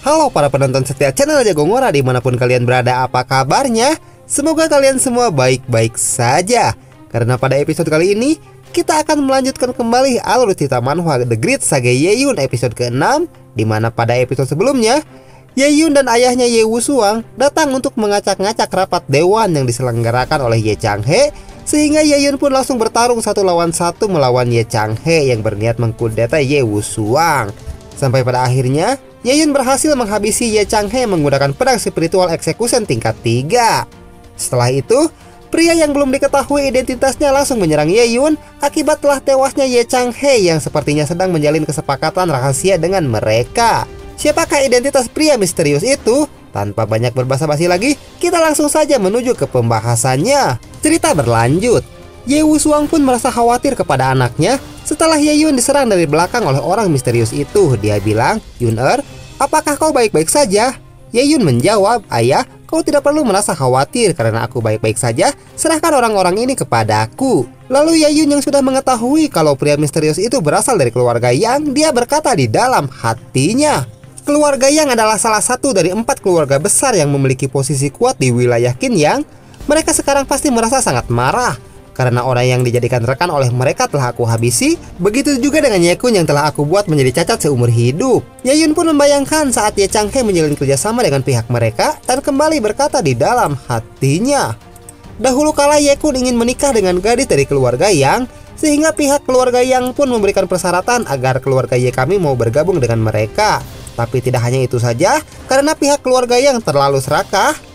Halo para penonton setia channel Jagongora dimanapun kalian berada, apa kabarnya? Semoga kalian semua baik-baik saja. Karena pada episode kali ini kita akan melanjutkan kembali alur cerita manhwa The Great Saga Ye-Yun episode ke-6, dimana pada episode sebelumnya Ye-Yun dan ayahnya Ye Wusuang datang untuk mengacak-ngacak rapat dewan yang diselenggarakan oleh Ye Changhe, sehingga Ye-Yun pun langsung bertarung 1 lawan 1 melawan Ye Changhe yang berniat mengkudeta Ye Wusuang. Sampai pada akhirnya Ye-Yun berhasil menghabisi Ye Changhe menggunakan pedang spiritual execution tingkat 3. Setelah itu, pria yang belum diketahui identitasnya langsung menyerang Ye-Yun akibat telah tewasnya Ye Changhe yang sepertinya sedang menjalin kesepakatan rahasia dengan mereka. Siapakah identitas pria misterius itu? Tanpa banyak berbasa-basi lagi, kita langsung saja menuju ke pembahasannya. Cerita berlanjut. Ye Wusuang pun merasa khawatir kepada anaknya setelah Ye-Yun diserang dari belakang oleh orang misterius itu. Dia bilang, "Yun-er, apakah kau baik-baik saja?" Ye-Yun menjawab, "Ayah, kau tidak perlu merasa khawatir karena aku baik-baik saja. Serahkan orang-orang ini kepadaku." Lalu Ye-Yun yang sudah mengetahui kalau pria misterius itu berasal dari keluarga Yang, dia berkata di dalam hatinya, keluarga Yang adalah salah satu dari 4 keluarga besar yang memiliki posisi kuat di wilayah Qin Yang. Mereka sekarang pasti merasa sangat marah karena orang yang dijadikan rekan oleh mereka telah aku habisi. Begitu juga dengan Ye-Kun yang telah aku buat menjadi cacat seumur hidup. Ye-Yun pun membayangkan saat Ye Changhe menjalin kerjasama dengan pihak mereka dan kembali berkata di dalam hatinya, dahulu kala Ye-Kun ingin menikah dengan gadis dari keluarga Yang, sehingga pihak keluarga Yang pun memberikan persyaratan agar keluarga Ye kami mau bergabung dengan mereka. Tapi tidak hanya itu saja, karena pihak keluarga Yang terlalu serakah,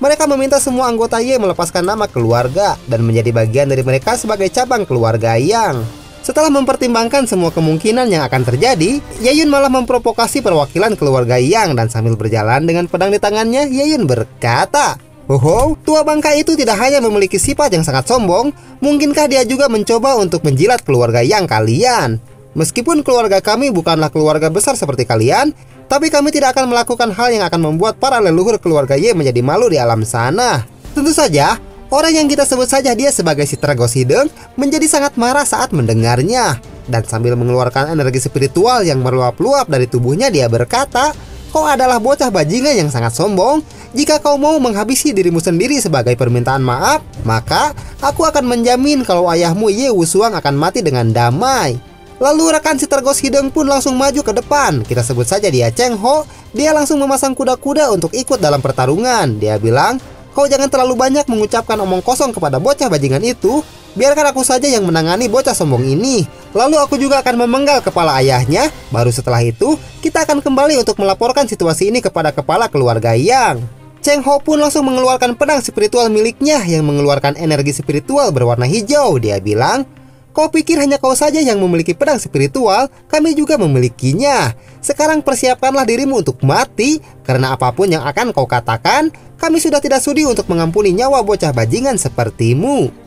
mereka meminta semua anggota Ye melepaskan nama keluarga dan menjadi bagian dari mereka sebagai cabang keluarga Yang. Setelah mempertimbangkan semua kemungkinan yang akan terjadi, Ye-Yun malah memprovokasi perwakilan keluarga Yang dan sambil berjalan dengan pedang di tangannya, Ye-Yun berkata, "Oh, tua bangka itu tidak hanya memiliki sifat yang sangat sombong, mungkinkah dia juga mencoba untuk menjilat keluarga Yang kalian? Meskipun keluarga kami bukanlah keluarga besar seperti kalian, tapi kami tidak akan melakukan hal yang akan membuat para leluhur keluarga Ye menjadi malu di alam sana." Tentu saja, orang yang kita sebut saja dia sebagai si Tragos Hideng menjadi sangat marah saat mendengarnya. Dan sambil mengeluarkan energi spiritual yang meluap-luap dari tubuhnya, dia berkata, "Kau adalah bocah bajingan yang sangat sombong. Jika kau mau menghabisi dirimu sendiri sebagai permintaan maaf, maka aku akan menjamin kalau ayahmu Ye Wusuang akan mati dengan damai." Lalu rekan si Tragos Hideng pun langsung maju ke depan. Kita sebut saja dia Cheng Ho. Dia langsung memasang kuda-kuda untuk ikut dalam pertarungan. Dia bilang, "Kau jangan terlalu banyak mengucapkan omong kosong kepada bocah bajingan itu. Biarkan aku saja yang menangani bocah sombong ini. Lalu aku juga akan memenggal kepala ayahnya. Baru setelah itu, kita akan kembali untuk melaporkan situasi ini kepada kepala keluarga Yang." Cheng Ho pun langsung mengeluarkan pedang spiritual miliknya yang mengeluarkan energi spiritual berwarna hijau. Dia bilang, "Kau pikir hanya kau saja yang memiliki pedang spiritual? Kami juga memilikinya. Sekarang persiapkanlah dirimu untuk mati, karena apapun yang akan kau katakan, kami sudah tidak sudi untuk mengampuni nyawa bocah bajingan sepertimu."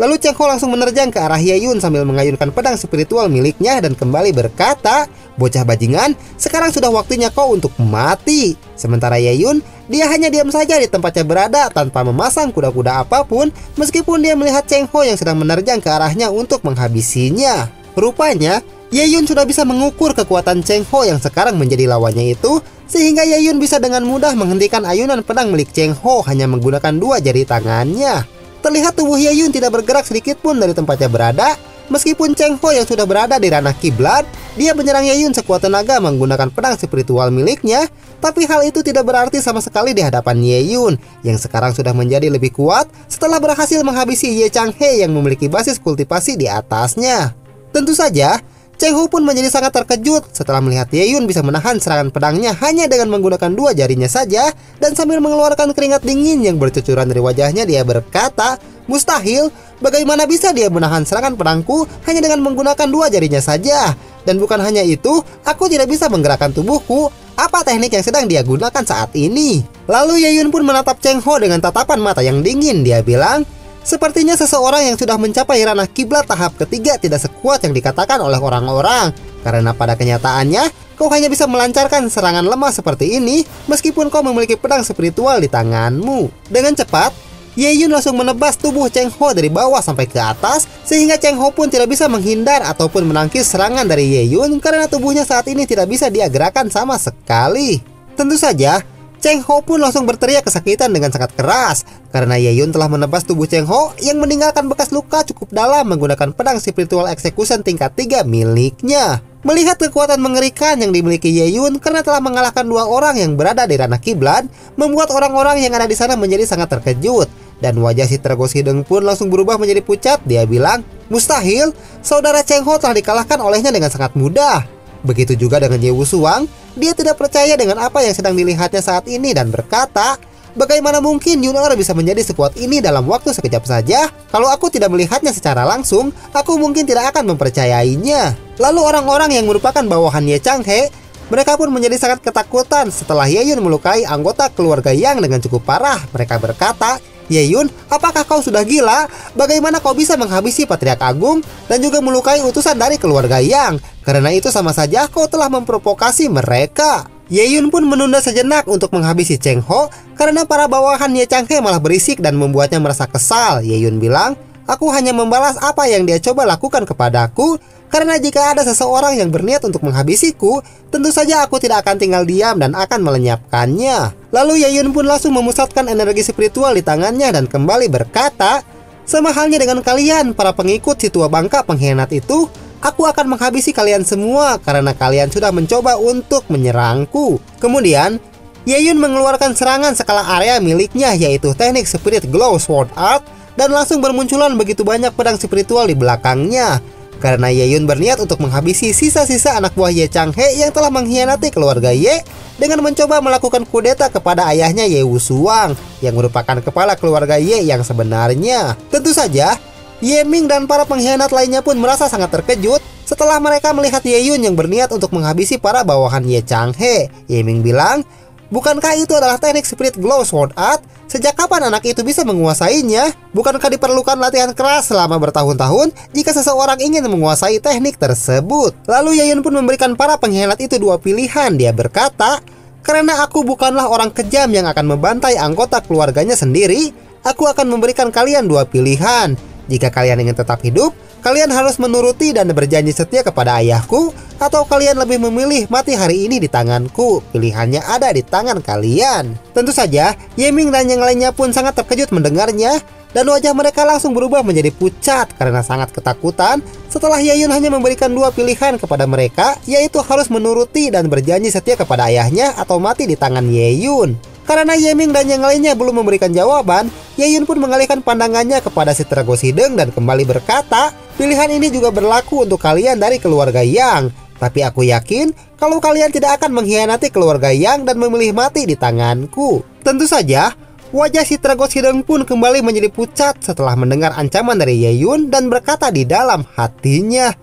Lalu Cheng Ho langsung menerjang ke arah Ye-Yun sambil mengayunkan pedang spiritual miliknya dan kembali berkata, "Bocah bajingan, sekarang sudah waktunya kau untuk mati." Sementara Ye-Yun, dia hanya diam saja di tempatnya berada tanpa memasang kuda-kuda apapun, meskipun dia melihat Cheng Ho yang sedang menerjang ke arahnya untuk menghabisinya. Rupanya, Ye-Yun sudah bisa mengukur kekuatan Cheng Ho yang sekarang menjadi lawannya itu, sehingga Ye-Yun bisa dengan mudah menghentikan ayunan pedang milik Cheng Ho hanya menggunakan 2 jari tangannya. Terlihat tubuh Ye-Yun tidak bergerak sedikit pun dari tempatnya berada. Meskipun Cheng Ho yang sudah berada di ranah kiblat, dia menyerang Ye-Yun sekuat tenaga menggunakan pedang spiritual miliknya. Tapi hal itu tidak berarti sama sekali di hadapan Ye-Yun yang sekarang sudah menjadi lebih kuat setelah berhasil menghabisi Ye Changhe yang memiliki basis kultivasi di atasnya. Tentu saja, Cheng Ho pun menjadi sangat terkejut setelah melihat Ye-Yun bisa menahan serangan pedangnya hanya dengan menggunakan 2 jarinya saja. Dan sambil mengeluarkan keringat dingin yang bercucuran dari wajahnya, dia berkata, "Mustahil, bagaimana bisa dia menahan serangan pedangku hanya dengan menggunakan 2 jarinya saja? Dan bukan hanya itu, aku tidak bisa menggerakkan tubuhku. Apa teknik yang sedang dia gunakan saat ini?" Lalu Ye-Yun pun menatap Cheng Ho dengan tatapan mata yang dingin. Dia bilang, "Sepertinya seseorang yang sudah mencapai ranah kiblat tahap ketiga tidak sekuat yang dikatakan oleh orang-orang. Karena pada kenyataannya, kau hanya bisa melancarkan serangan lemah seperti ini meskipun kau memiliki pedang spiritual di tanganmu." Dengan cepat, Ye-Yun langsung menebas tubuh Cheng Ho dari bawah sampai ke atas, sehingga Cheng Ho pun tidak bisa menghindar ataupun menangkis serangan dari Ye-Yun karena tubuhnya saat ini tidak bisa dia gerakkan sama sekali. Tentu saja, Cheng Ho pun langsung berteriak kesakitan dengan sangat keras karena Ye Yun telah menebas tubuh Cheng Ho yang meninggalkan bekas luka cukup dalam menggunakan pedang spiritual execution tingkat 3 miliknya. Melihat kekuatan mengerikan yang dimiliki Ye Yun karena telah mengalahkan 2 orang yang berada di ranah kiblat, membuat orang-orang yang ada di sana menjadi sangat terkejut. Dan wajah si Tragos Hideng pun langsung berubah menjadi pucat. Dia bilang, mustahil, saudara Cheng Ho telah dikalahkan olehnya dengan sangat mudah. Begitu juga dengan Ye Wusuang, dia tidak percaya dengan apa yang sedang dilihatnya saat ini dan berkata, bagaimana mungkin Yun Er bisa menjadi sekuat ini dalam waktu sekejap saja? Kalau aku tidak melihatnya secara langsung, aku mungkin tidak akan mempercayainya. Lalu orang-orang yang merupakan bawahan Ye Changhe, mereka pun menjadi sangat ketakutan setelah Ye Yun melukai anggota keluarga Yang dengan cukup parah. Mereka berkata, Ye Yun, apakah kau sudah gila? Bagaimana kau bisa menghabisi Patriark Agung dan juga melukai utusan dari keluarga Yang? Karena itu sama saja kau telah memprovokasi mereka. Ye Yun pun menunda sejenak untuk menghabisi Cheng Ho karena para bawahan Ye Changhe malah berisik dan membuatnya merasa kesal. Ye Yun bilang, aku hanya membalas apa yang dia coba lakukan kepadaku. Karena jika ada seseorang yang berniat untuk menghabisiku, tentu saja aku tidak akan tinggal diam dan akan melenyapkannya. Lalu Ye Yun pun langsung memusatkan energi spiritual di tangannya dan kembali berkata, sama halnya dengan kalian, para pengikut si tua bangka pengkhianat itu, aku akan menghabisi kalian semua karena kalian sudah mencoba untuk menyerangku. Kemudian, Ye Yun mengeluarkan serangan skala area miliknya, yaitu teknik Spirit Glow Sword Art, dan langsung bermunculan begitu banyak pedang spiritual di belakangnya. Karena Ye Yun berniat untuk menghabisi sisa-sisa anak buah Ye Changhe yang telah mengkhianati keluarga Ye dengan mencoba melakukan kudeta kepada ayahnya Ye Wusuang yang merupakan kepala keluarga Ye yang sebenarnya. Tentu saja, Ye Ming dan para pengkhianat lainnya pun merasa sangat terkejut setelah mereka melihat Ye Yun yang berniat untuk menghabisi para bawahan Ye Changhe. Ye Ming bilang, bukankah itu adalah teknik Spirit Glow Sword Art? Sejak kapan anak itu bisa menguasainya? Bukankah diperlukan latihan keras selama bertahun-tahun jika seseorang ingin menguasai teknik tersebut? Lalu Ye Yun pun memberikan para pengkhianat itu 2 pilihan. Dia berkata, karena aku bukanlah orang kejam yang akan membantai anggota keluarganya sendiri, aku akan memberikan kalian 2 pilihan. Jika kalian ingin tetap hidup, kalian harus menuruti dan berjanji setia kepada ayahku, atau kalian lebih memilih mati hari ini di tanganku. Pilihannya ada di tangan kalian. Tentu saja, Ye Ming dan yang lainnya pun sangat terkejut mendengarnya, dan wajah mereka langsung berubah menjadi pucat karena sangat ketakutan setelah Ye Yun hanya memberikan 2 pilihan kepada mereka, yaitu harus menuruti dan berjanji setia kepada ayahnya atau mati di tangan Ye Yun. Karena Ye Ming dan yang lainnya belum memberikan jawaban, Ye Yun pun mengalihkan pandangannya kepada si Tragos Hideng dan kembali berkata, pilihan ini juga berlaku untuk kalian dari keluarga Yang. Tapi aku yakin kalau kalian tidak akan mengkhianati keluarga Yang dan memilih mati di tanganku. Tentu saja, wajah si Tragos Hideng pun kembali menjadi pucat setelah mendengar ancaman dari Ye Yun dan berkata di dalam hatinya,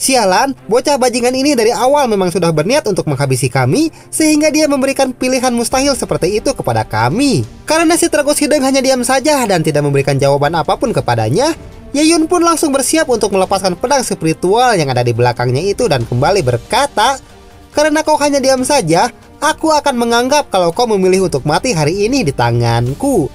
sialan, bocah bajingan ini dari awal memang sudah berniat untuk menghabisi kami, sehingga dia memberikan pilihan mustahil seperti itu kepada kami. Karena si Tragos Hideng hanya diam saja dan tidak memberikan jawaban apapun kepadanya, Ye Yun pun langsung bersiap untuk melepaskan pedang spiritual yang ada di belakangnya itu dan kembali berkata, karena kau hanya diam saja, aku akan menganggap kalau kau memilih untuk mati hari ini di tanganku.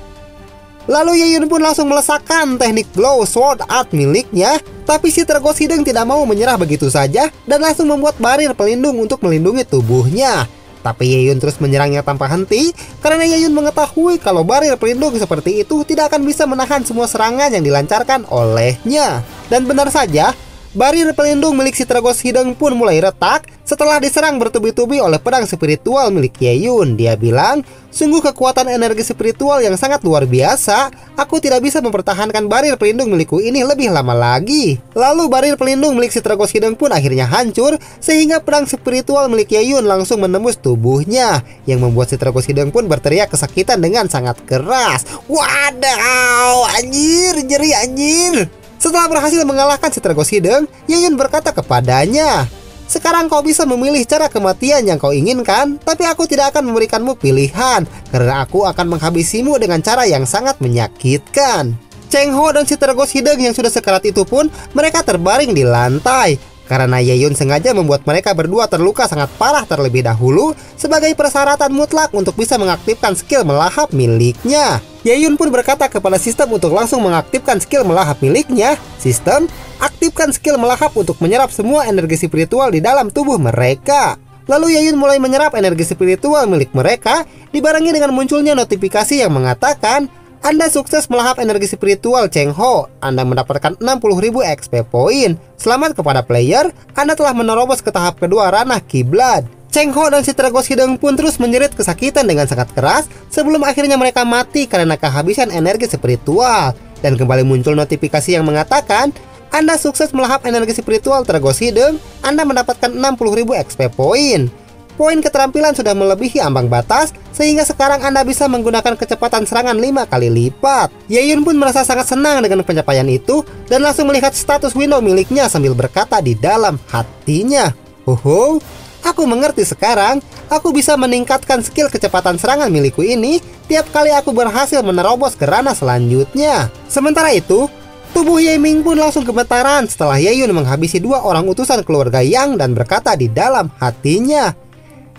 Lalu Ye Yun pun langsung melesakkan teknik Glow Sword Art miliknya. Tapi si Tragos Hideng tidak mau menyerah begitu saja dan langsung membuat barir pelindung untuk melindungi tubuhnya. Tapi Ye Yun terus menyerangnya tanpa henti karena Ye Yun mengetahui kalau barir pelindung seperti itu tidak akan bisa menahan semua serangan yang dilancarkan olehnya. Dan benar saja, barir pelindung milik si Tragos Hideng pun mulai retak setelah diserang bertubi-tubi oleh pedang spiritual milik Ye Yun. Dia bilang, sungguh kekuatan energi spiritual yang sangat luar biasa. Aku tidak bisa mempertahankan barir pelindung milikku ini lebih lama lagi. Lalu barir pelindung milik si Tragos Hideng pun akhirnya hancur, sehingga pedang spiritual milik Ye Yun langsung menembus tubuhnya, yang membuat si Tragos Hideng pun berteriak kesakitan dengan sangat keras. Wadaw, anjir, jeri anjir. Setelah berhasil mengalahkan si Tragos Hideng, Ye Yun berkata kepadanya, sekarang kau bisa memilih cara kematian yang kau inginkan, tapi aku tidak akan memberikanmu pilihan, karena aku akan menghabisimu dengan cara yang sangat menyakitkan. Cheng Ho dan si Tragos Hideng yang sudah sekarat itu pun, mereka terbaring di lantai. Karena Ye Yun sengaja membuat mereka berdua terluka sangat parah terlebih dahulu sebagai persyaratan mutlak untuk bisa mengaktifkan skill melahap miliknya. Ye Yun pun berkata kepada sistem untuk langsung mengaktifkan skill melahap miliknya. Sistem, aktifkan skill melahap untuk menyerap semua energi spiritual di dalam tubuh mereka. Lalu Ye Yun mulai menyerap energi spiritual milik mereka, dibarengi dengan munculnya notifikasi yang mengatakan, Anda sukses melahap energi spiritual Cheng Ho. Anda mendapatkan 60.000 XP poin. Selamat kepada player, Anda telah menerobos ke tahap kedua ranah kiblat. Cheng Ho dan si Tragos Hidung pun terus menjerit kesakitan dengan sangat keras sebelum akhirnya mereka mati karena kehabisan energi spiritual. Dan kembali muncul notifikasi yang mengatakan, Anda sukses melahap energi spiritual Tragos Hidung. Anda mendapatkan 60.000 XP poin. Poin keterampilan sudah melebihi ambang batas, sehingga sekarang Anda bisa menggunakan kecepatan serangan 5 kali lipat. Ye Yun pun merasa sangat senang dengan pencapaian itu, dan langsung melihat status window miliknya sambil berkata di dalam hatinya, "Hoho, aku mengerti sekarang, aku bisa meningkatkan skill kecepatan serangan milikku ini tiap kali aku berhasil menerobos ke ranah selanjutnya." Sementara itu, tubuh Ye Ming pun langsung gemetaran setelah Ye Yun menghabisi 2 orang utusan keluarga Yang dan berkata di dalam hatinya,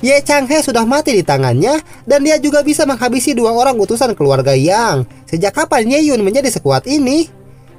Ye Changhe sudah mati di tangannya dan dia juga bisa menghabisi 2 orang utusan keluarga Yang. Sejak kapan Ye Yun menjadi sekuat ini?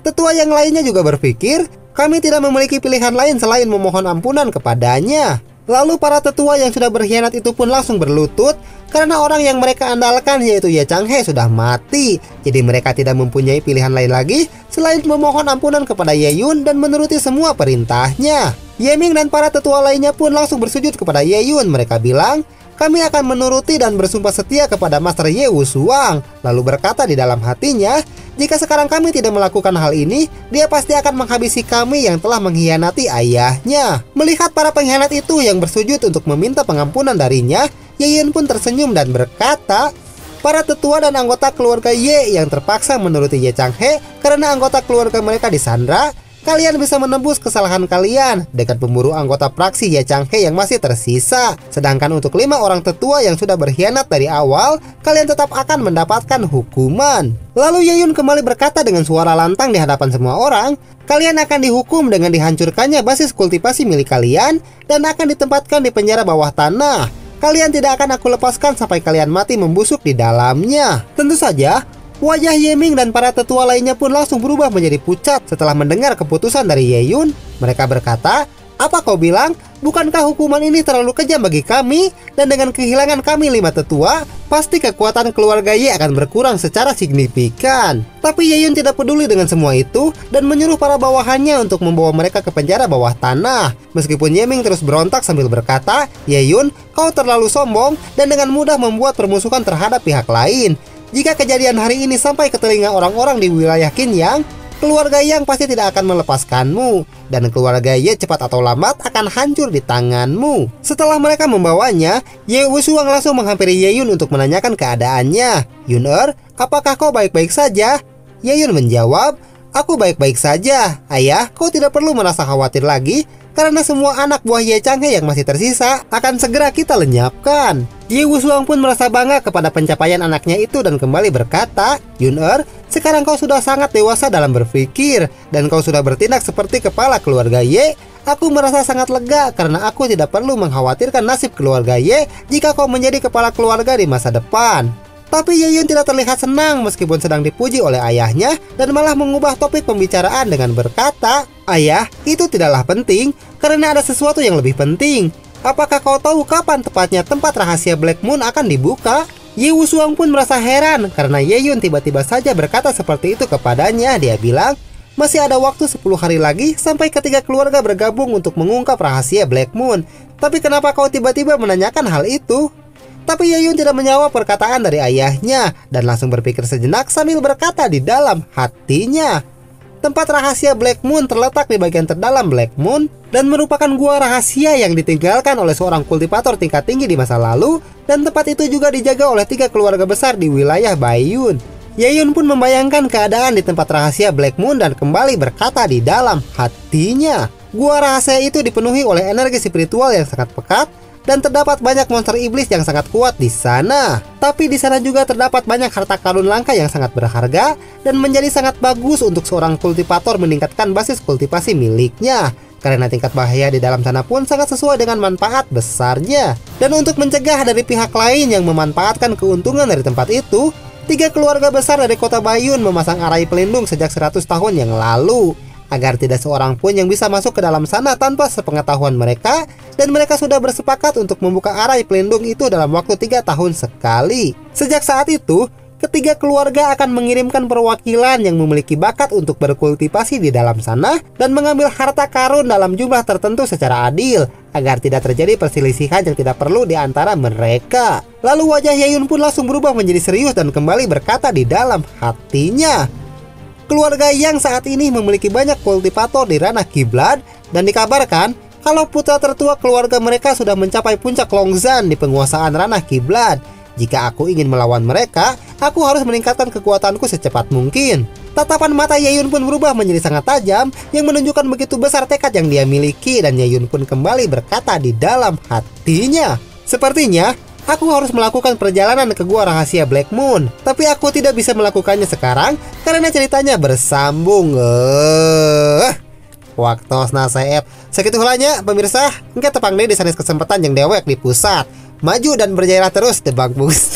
Tetua yang lainnya juga berpikir, kami tidak memiliki pilihan lain selain memohon ampunan kepadanya. Lalu para tetua yang sudah berkhianat itu pun langsung berlutut karena orang yang mereka andalkan yaitu Ye Changhe sudah mati. Jadi mereka tidak mempunyai pilihan lain lagi selain memohon ampunan kepada Ye Yun dan menuruti semua perintahnya. Ye Ming dan para tetua lainnya pun langsung bersujud kepada Ye Yun. Mereka bilang, kami akan menuruti dan bersumpah setia kepada Master Ye Wushuang. Lalu berkata di dalam hatinya, jika sekarang kami tidak melakukan hal ini, dia pasti akan menghabisi kami yang telah mengkhianati ayahnya. Melihat para pengkhianat itu yang bersujud untuk meminta pengampunan darinya, Ye Yun pun tersenyum dan berkata, para tetua dan anggota keluarga Ye yang terpaksa menuruti Ye Changhe karena anggota keluarga mereka disandra, kalian bisa menebus kesalahan kalian dengan memburu anggota praksi Ye Changhe yang masih tersisa. Sedangkan untuk 5 orang tetua yang sudah berkhianat dari awal, kalian tetap akan mendapatkan hukuman. Lalu Ye Yun kembali berkata dengan suara lantang di hadapan semua orang, kalian akan dihukum dengan dihancurkannya basis kultivasi milik kalian dan akan ditempatkan di penjara bawah tanah. Kalian tidak akan aku lepaskan sampai kalian mati membusuk di dalamnya. Tentu saja, wajah Ye Ming dan para tetua lainnya pun langsung berubah menjadi pucat setelah mendengar keputusan dari Ye Yun. Mereka berkata, apa kau bilang? Bukankah hukuman ini terlalu kejam bagi kami? Dan dengan kehilangan kami 5 tetua, pasti kekuatan keluarga Ye akan berkurang secara signifikan. Tapi Ye Yun tidak peduli dengan semua itu dan menyuruh para bawahannya untuk membawa mereka ke penjara bawah tanah. Meskipun Ye Ming terus berontak sambil berkata, Ye Yun, kau terlalu sombong dan dengan mudah membuat permusuhan terhadap pihak lain. Jika kejadian hari ini sampai ke telinga orang-orang di wilayah Qinyang, keluarga Yang pasti tidak akan melepaskanmu, dan keluarga Ye cepat atau lambat akan hancur di tanganmu. Setelah mereka membawanya, Ye Wushuang langsung menghampiri Ye Yun untuk menanyakan keadaannya. Yun-er, apakah kau baik-baik saja? Ye Yun menjawab, aku baik-baik saja. Ayah, kau tidak perlu merasa khawatir lagi, karena semua anak buah Ye Changhe yang masih tersisa akan segera kita lenyapkan. Ye Wushuang pun merasa bangga kepada pencapaian anaknya itu dan kembali berkata, Yun-er, sekarang kau sudah sangat dewasa dalam berpikir dan kau sudah bertindak seperti kepala keluarga Ye. Aku merasa sangat lega karena aku tidak perlu mengkhawatirkan nasib keluarga Ye jika kau menjadi kepala keluarga di masa depan. Tapi Ye Yun tidak terlihat senang meskipun sedang dipuji oleh ayahnya dan malah mengubah topik pembicaraan dengan berkata, ayah, itu tidaklah penting karena ada sesuatu yang lebih penting. Apakah kau tahu kapan tepatnya tempat rahasia Black Moon akan dibuka? Ye Wushuang pun merasa heran karena Ye Yun tiba-tiba saja berkata seperti itu kepadanya. Dia bilang, masih ada waktu 10 hari lagi sampai ketiga keluarga bergabung untuk mengungkap rahasia Black Moon. Tapi kenapa kau tiba-tiba menanyakan hal itu? Tapi Ye Yun tidak menjawab perkataan dari ayahnya dan langsung berpikir sejenak sambil berkata di dalam hatinya, tempat rahasia Black Moon terletak di bagian terdalam Black Moon dan merupakan gua rahasia yang ditinggalkan oleh seorang kultivator tingkat tinggi di masa lalu, dan tempat itu juga dijaga oleh 3 keluarga besar di wilayah Baiyun. Ye Yun pun membayangkan keadaan di tempat rahasia Black Moon dan kembali berkata di dalam hatinya, gua rahasia itu dipenuhi oleh energi spiritual yang sangat pekat dan terdapat banyak monster iblis yang sangat kuat di sana. Tapi di sana juga terdapat banyak harta karun langka yang sangat berharga dan menjadi sangat bagus untuk seorang kultivator meningkatkan basis kultivasi miliknya. Karena tingkat bahaya di dalam sana pun sangat sesuai dengan manfaat besarnya. Dan untuk mencegah dari pihak lain yang memanfaatkan keuntungan dari tempat itu, 3 keluarga besar dari kota Baiyun memasang arai pelindung sejak 100 tahun yang lalu. agar tidak seorang pun yang bisa masuk ke dalam sana tanpa sepengetahuan mereka, dan mereka sudah bersepakat untuk membuka arai pelindung itu dalam waktu 3 tahun sekali. Sejak saat itu, ketiga keluarga akan mengirimkan perwakilan yang memiliki bakat untuk berkultivasi di dalam sana dan mengambil harta karun dalam jumlah tertentu secara adil, agar tidak terjadi perselisihan yang tidak perlu di antara mereka. Lalu wajah Yayun pun langsung berubah menjadi serius dan kembali berkata di dalam hatinya, keluarga yang saat ini memiliki banyak kultivator di ranah kiblat, dan dikabarkan kalau putra tertua keluarga mereka sudah mencapai puncak Longzhan di penguasaan ranah kiblat. Jika aku ingin melawan mereka, aku harus meningkatkan kekuatanku secepat mungkin. Tatapan mata Yayun pun berubah menjadi sangat tajam, yang menunjukkan begitu besar tekad yang dia miliki, dan Yayun pun kembali berkata di dalam hatinya, sepertinya aku harus melakukan perjalanan ke gua rahasia Black Moon, tapi aku tidak bisa melakukannya sekarang karena ceritanya bersambung. Waktu naseep segitu hulanya pemirsa, engke tepang deh di sanes kesempatan yang dewek di pusat. Maju dan berjaya terus The Bang Bus.